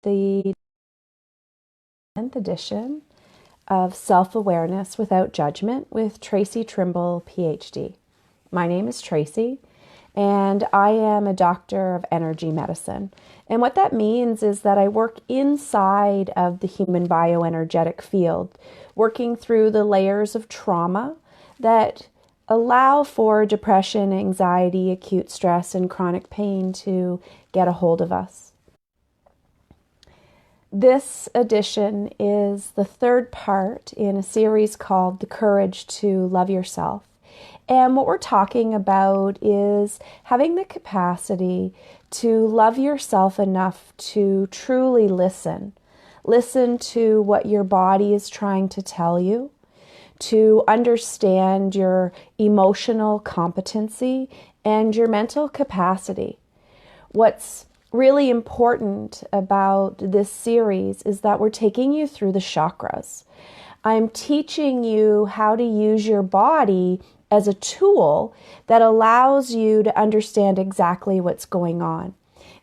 the 10th edition of Self-Awareness Without Judgment with Traci Trimble, PhD. My name is Traci, and I am a doctor of energy medicine. And what that means is that I work inside of the human bioenergetic field, working through the layers of trauma that allow for depression, anxiety, acute stress, and chronic pain to get a hold of us. This edition is the third part in a series called The Courage to Love Yourself. And what we're talking about is having the capacity to love yourself enough to truly listen. Listen to what your body is trying to tell you, to understand your emotional competency and your mental capacity. What's really important about this series is that we're taking you through the chakras. I'm teaching you how to use your body as a tool that allows you to understand exactly what's going on.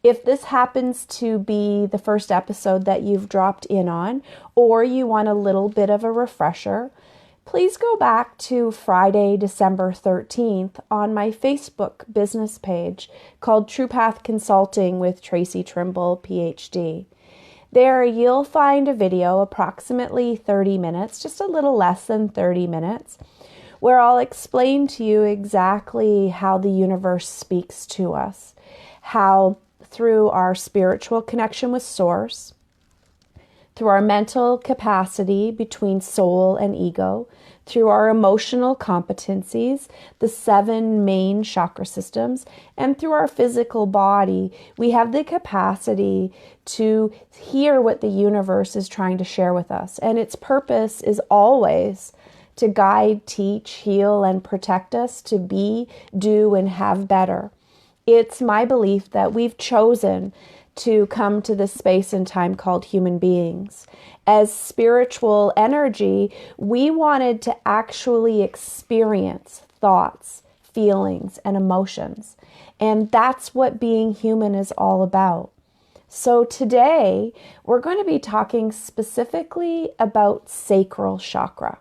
If this happens to be the first episode that you've dropped in on, or you want a little bit of a refresher, please go back to Friday, December 13th on my Facebook business page called True Path Consulting with Traci Trimble, PhD. There you'll find a video, approximately 30 minutes, just a little less than 30 minutes, where I'll explain to you exactly how the universe speaks to us, how through our spiritual connection with Source, through our mental capacity between soul and ego, through our emotional competencies, the 7 main chakra systems, and through our physical body, we have the capacity to hear what the universe is trying to share with us. And its purpose is always to guide, teach, heal, and protect us to be, do, and have better. It's my belief that we've chosen to come to this space and time called human beings. As spiritual energy, we wanted to actually experience thoughts, feelings, and emotions. And that's what being human is all about. So today, we're going to be talking specifically about sacral chakra.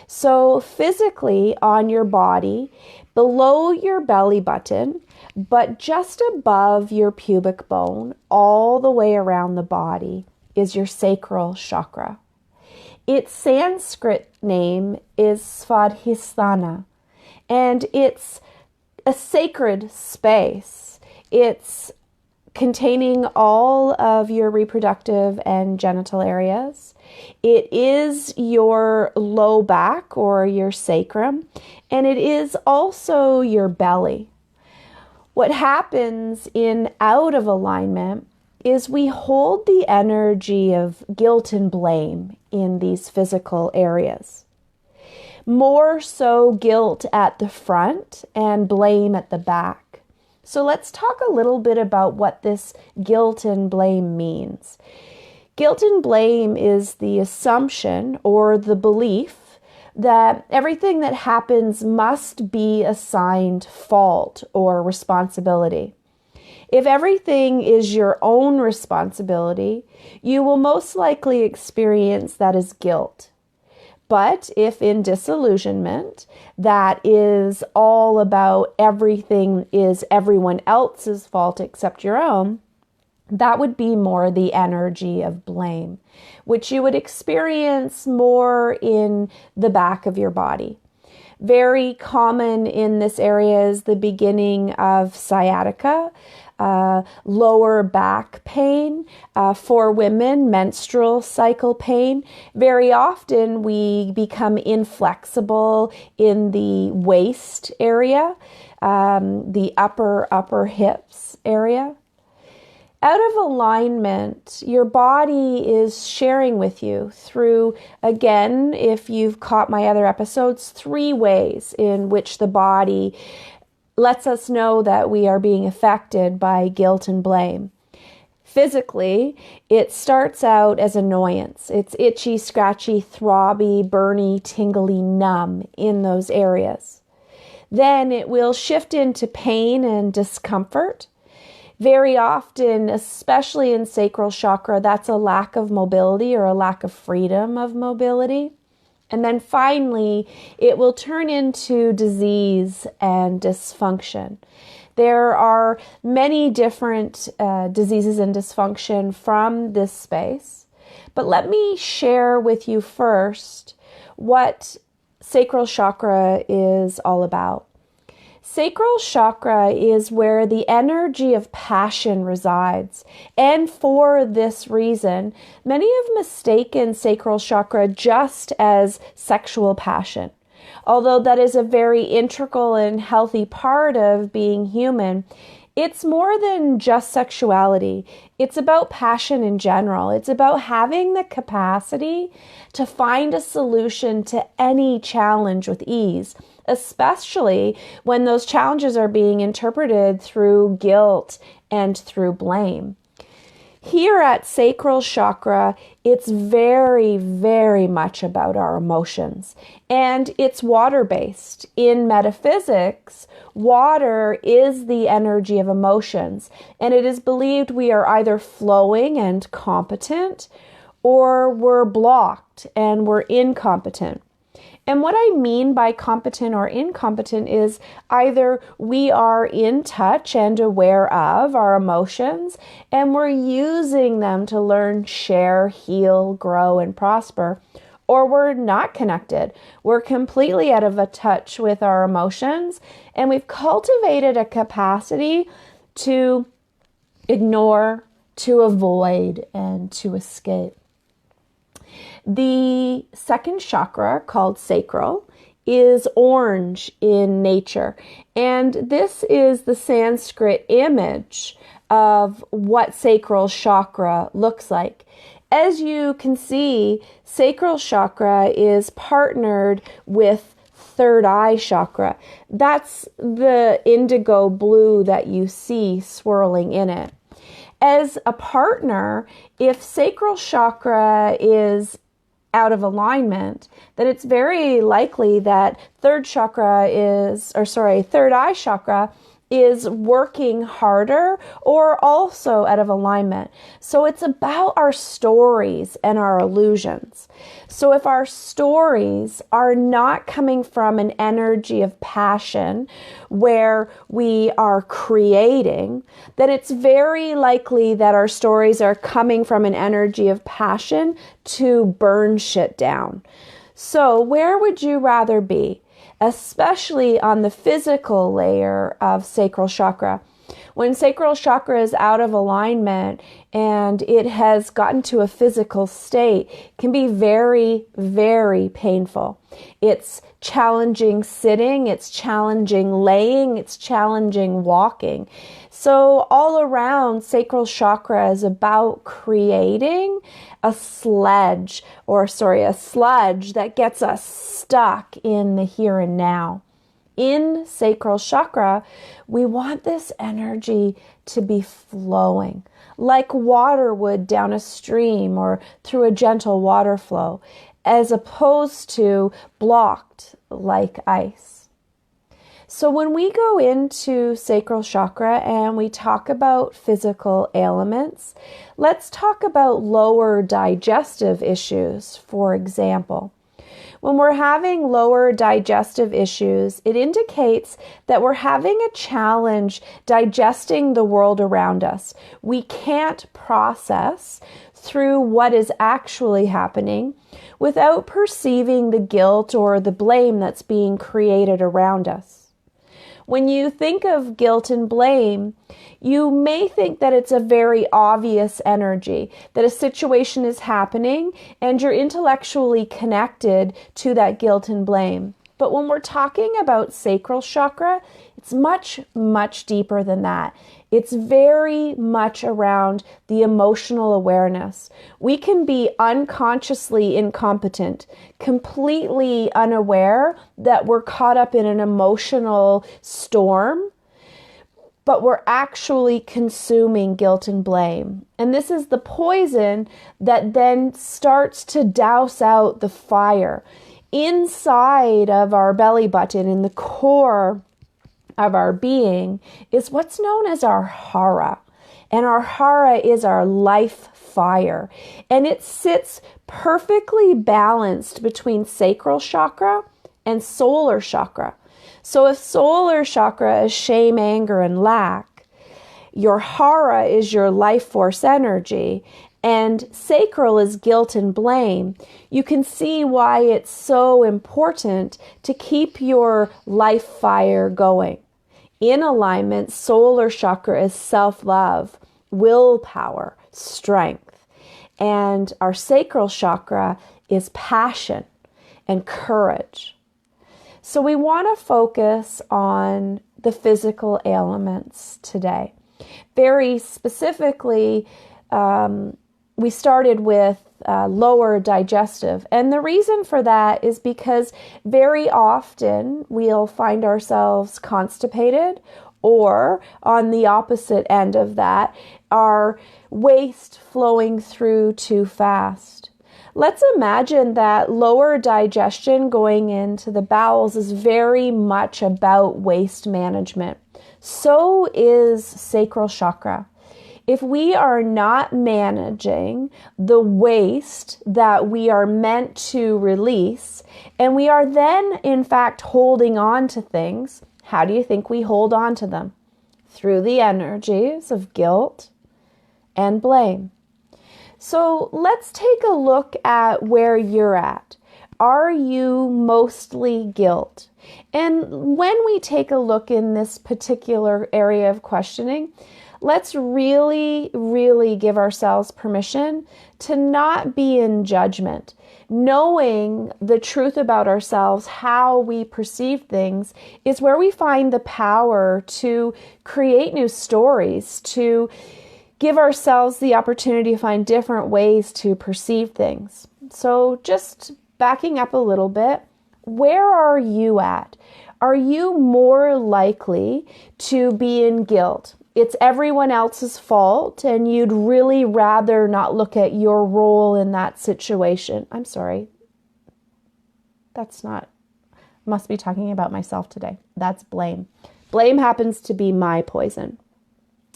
So physically on your body, below your belly button, but just above your pubic bone, all the way around the body, is your sacral chakra. Its Sanskrit name is Svadhisthana, and it's a sacred space. It's containing all of your reproductive and genital areas. It is your low back or your sacrum, and it is also your belly. What happens in out of alignment is we hold the energy of guilt and blame in these physical areas. More so guilt at the front and blame at the back. So let's talk a little bit about what this guilt and blame means. Guilt and blame is the assumption or the belief that everything that happens must be assigned fault or responsibility. If everything is your own responsibility, you will most likely experience that as guilt. But if in disillusionment, that is all about everything is everyone else's fault except your own, that would be more the energy of blame, which you would experience more in the back of your body. Very common in this area is the beginning of sciatica, lower back pain, for women, menstrual cycle pain. Very often we become inflexible in the waist area, the upper hips area. Out of alignment, your body is sharing with you through, again, if you've caught my other episodes, 3 ways in which the body lets us know that we are being affected by guilt and blame. Physically, it starts out as annoyance. It's itchy, scratchy, throbby, burny, tingly, numb in those areas. Then it will shift into pain and discomfort. Very often, especially in sacral chakra, that's a lack of mobility or a lack of freedom of mobility. And then finally, it will turn into disease and dysfunction. There are many different diseases and dysfunction from this space. But let me share with you first what sacral chakra is all about. Sacral chakra is where the energy of passion resides. And for this reason, many have mistaken sacral chakra just as sexual passion. Although that is a very integral and healthy part of being human, it's more than just sexuality. It's about passion in general. It's about having the capacity to find a solution to any challenge with ease, especially when those challenges are being interpreted through guilt and through blame. Here at sacral chakra, it's very, very much about our emotions, and it's water-based. In metaphysics, water is the energy of emotions, and it is believed we are either flowing and competent, or we're blocked and we're incompetent. And what I mean by competent or incompetent is either we are in touch and aware of our emotions and we're using them to learn, share, heal, grow, and prosper, or we're not connected. We're completely out of touch with our emotions and we've cultivated a capacity to ignore, to avoid, and to escape. The second chakra, called sacral, is orange in nature. And this is the Sanskrit image of what sacral chakra looks like. As you can see, sacral chakra is partnered with third eye chakra. That's the indigo blue that you see swirling in it. As a partner, if sacral chakra is out of alignment, then it's very likely that third eye chakra is working harder or also out of alignment. So it's about our stories and our illusions. So if our stories are not coming from an energy of passion where we are creating, then it's very likely that our stories are coming from an energy of passion to burn shit down. So where would you rather be? Especially on the physical layer of sacral chakra. When sacral chakra is out of alignment and it has gotten to a physical state, it can be very, very painful. It's challenging sitting, it's challenging laying, it's challenging walking. So all around, sacral chakra is about creating a sludge that gets us stuck in the here and now. In sacral chakra, we want this energy to be flowing, like water would down a stream or through a gentle water flow, as opposed to blocked like ice. So when we go into sacral chakra and we talk about physical ailments, let's talk about lower digestive issues, for example. When we're having lower digestive issues, it indicates that we're having a challenge digesting the world around us. We can't process through what is actually happening without perceiving the guilt or the blame that's being created around us. When you think of guilt and blame, you may think that it's a very obvious energy, that a situation is happening and you're intellectually connected to that guilt and blame. But when we're talking about sacral chakra, it's much, much deeper than that. It's very much around the emotional awareness. We can be unconsciously incompetent, completely unaware that we're caught up in an emotional storm, but we're actually consuming guilt and blame. And this is the poison that then starts to douse out the fire. Inside of our belly button, in the core of our being, is what's known as our hara. And our hara is our life fire. And it sits perfectly balanced between sacral chakra and solar chakra. So if solar chakra is shame, anger, and lack, your hara is your life force energy, and sacral is guilt and blame. You can see why it's so important to keep your life fire going. In alignment, solar chakra is self-love, willpower, strength. And our sacral chakra is passion and courage. So we want to focus on the physical ailments today. Very specifically, we started with lower digestive. And the reason for that is because very often we'll find ourselves constipated, or on the opposite end of that, our waste flowing through too fast. Let's imagine that lower digestion going into the bowels is very much about waste management. So is sacral chakra. If we are not managing the waste that we are meant to release, and we are then in fact holding on to things, how do you think we hold on to them? Through the energies of guilt and blame. So let's take a look at where you're at. Are you mostly guilt? And when we take a look in this particular area of questioning, let's really, really give ourselves permission to not be in judgment. Knowing the truth about ourselves, how we perceive things, is where we find the power to create new stories, to give ourselves the opportunity to find different ways to perceive things. So just backing up a little bit, where are you at? Are you more likely to be in guilt? It's everyone else's fault, and you'd really rather not look at your role in that situation. I'm sorry. Must be talking about myself today. That's blame. Blame happens to be my poison.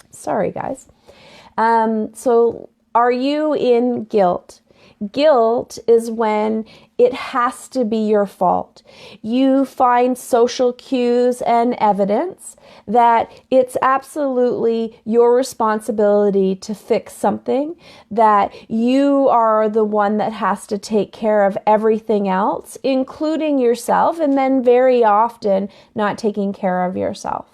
Sorry, guys. So are you in guilt? Guilt is when it has to be your fault. You find social cues and evidence that it's absolutely your responsibility to fix something, that you are the one that has to take care of everything else, including yourself, and then very often not taking care of yourself.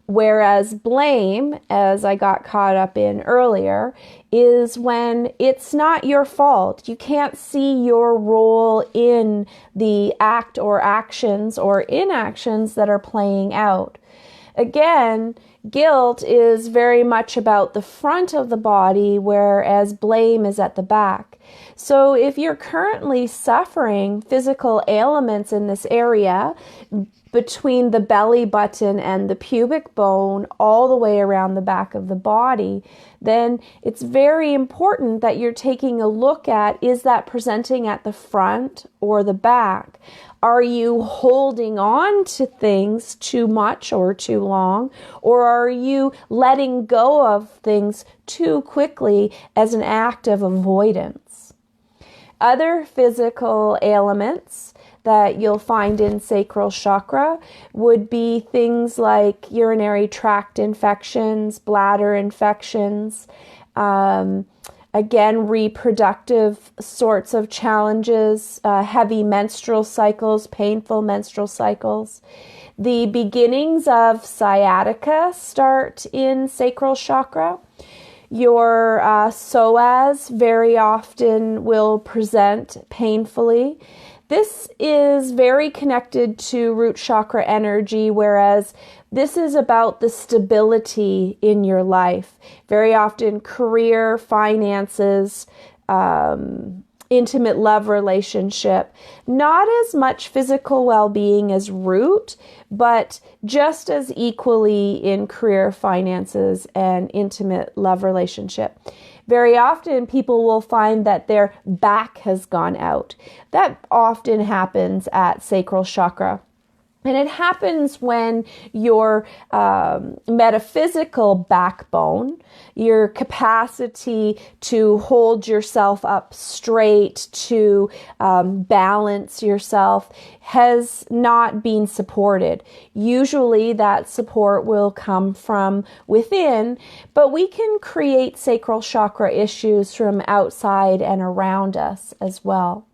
Whereas blame, as I got caught up in earlier, is when it's not your fault. You can't see your role in the act or actions or inactions that are playing out. Again, guilt is very much about the front of the body, whereas blame is at the back. So if you're currently suffering physical ailments in this area, between the belly button and the pubic bone all the way around the back of the body, then it's very important that you're taking a look at, is that presenting at the front or the back? Are you holding on to things too much or too long? Or are you letting go of things too quickly as an act of avoidance? Other physical ailments that you'll find in sacral chakra would be things like urinary tract infections, bladder infections, again, reproductive sorts of challenges, heavy menstrual cycles, painful menstrual cycles. The beginnings of sciatica start in sacral chakra. Your psoas very often will present painfully. This is very connected to root chakra energy, whereas this is about the stability in your life. Very often career, finances, intimate love relationship. Not as much physical well-being as root, but just as equally in career, finances, and intimate love relationship. Very often people will find that their back has gone out. That often happens at sacral chakra. And it happens when your metaphysical backbone, your capacity to hold yourself up straight, to balance yourself, has not been supported. Usually that support will come from within, but we can create sacral chakra issues from outside and around us as well.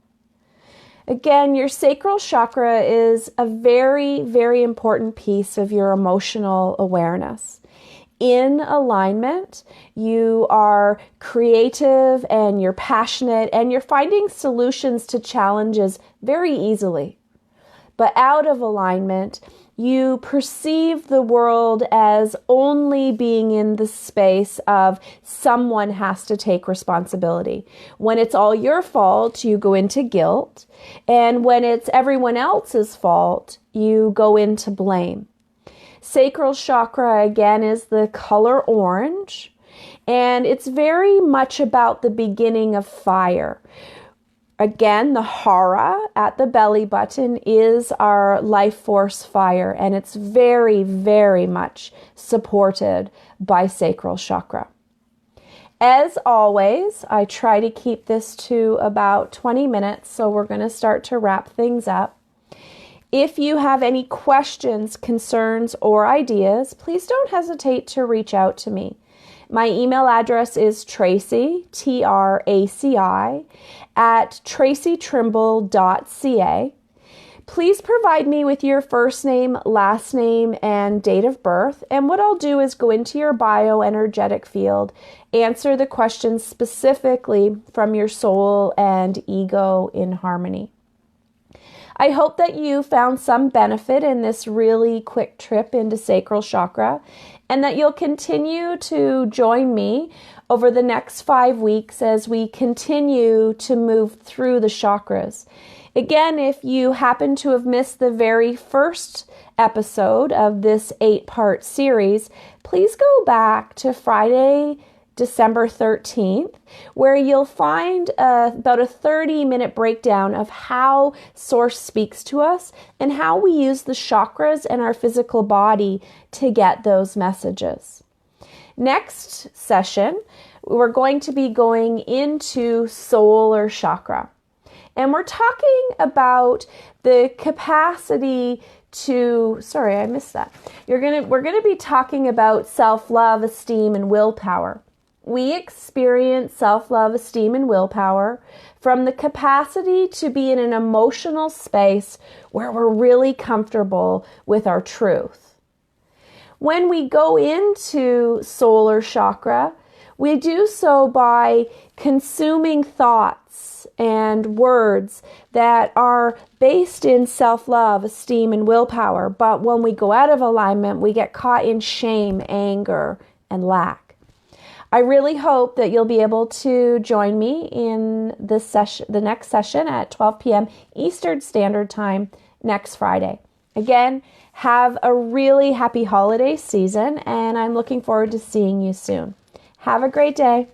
Again, your sacral chakra is a very, very important piece of your emotional awareness. In alignment, you are creative and you're passionate and you're finding solutions to challenges very easily. But out of alignment, you perceive the world as only being in the space of someone has to take responsibility. When it's all your fault, you go into guilt. And when it's everyone else's fault, you go into blame. Sacral chakra, again, is the color orange. And it's very much about the beginning of fire. Again, the hara at the belly button is our life force fire, and it's very, very much supported by sacral chakra. As always, I try to keep this to about 20 minutes, so we're going to start to wrap things up. If you have any questions, concerns, or ideas, please don't hesitate to reach out to me. My email address is Traci, Traci, at tracitrimble.ca. Please provide me with your first name, last name, and date of birth. And what I'll do is go into your bioenergetic field, answer the questions specifically from your soul and ego in harmony. I hope that you found some benefit in this really quick trip into sacral chakra, and that you'll continue to join me over the next 5 weeks as we continue to move through the chakras. Again, if you happen to have missed the very first episode of this 8-part series, please go back to Friday, December 13th, where you'll find about a 30-minute breakdown of how Source speaks to us and how we use the chakras and our physical body to get those messages. Next session, we're going to be going into solar chakra. And we're talking about the capacity to, sorry, I missed that. We're going to be talking about self-love, esteem, and willpower. We experience self-love, esteem, and willpower from the capacity to be in an emotional space where we're really comfortable with our truth. When we go into solar chakra, we do so by consuming thoughts and words that are based in self-love, esteem, and willpower. But when we go out of alignment, we get caught in shame, anger, and lack. I really hope that you'll be able to join me in this session, the next session at 12 p.m. Eastern Standard Time next Friday. Again, have a really happy holiday season, and I'm looking forward to seeing you soon. Have a great day.